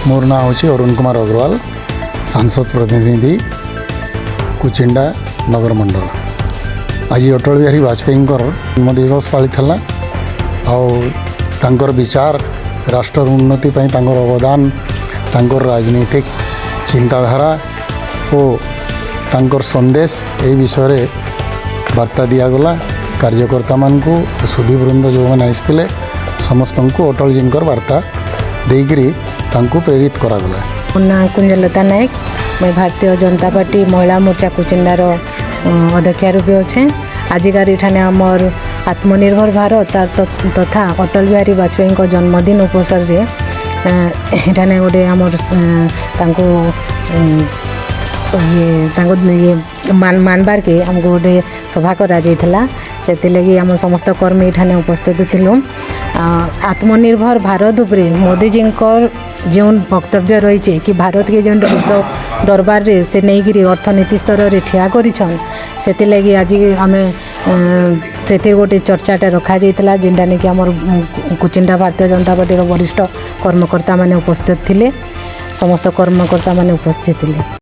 मोर ना हूँ अरुण कुमार अग्रवाल सांसद प्रतिनिधि कुचिंडा नगर मंडल। आज अटल बिहारी वाजपेयी जन्म दिवस पाली आर विचार राष्ट्र उन्नति पर अवदान राजनीतिक चिंताधारा और संदेश ये विषय वार्ता दिगला। कार्यकर्ता मान सुधीवृंद जो मैंने आसते समस्त को अटल जी वार्ता देकरी प्रेरित करागला। ना कुंजलता नायक, मैं भारतीय जनता पार्टी महिला मोर्चा कुचिंडार अध्यक्ष रूपे अच्छे। आजिकार इठाने आमर आत्मनिर्भर भारत तथा अटल बिहारी वाजपेयी जन्मदिन उपसर इठाने गोटे आमर ये मानबार के आमको गोटे सभा करा से लगी आम समस्त कर्मी इठाने उपस्थित थिलु। आत्मनिर्भर भारत उपरे मोदी जी जो वक्तव्य रही कि भारत के जो विश्व दरबार रे से नहीं अर्थनीति स्तर में ठिया करिछन से लगी आज आम से गोटे चर्चाटा रखा जाइतला जेनटा कि आमर कुचिंडा भारतीय जनता पार्टी वरिष्ठ कर्मकर्ता माने उपस्थित थिले। समस्त कर्मकर्ता माने उपस्थित थिले।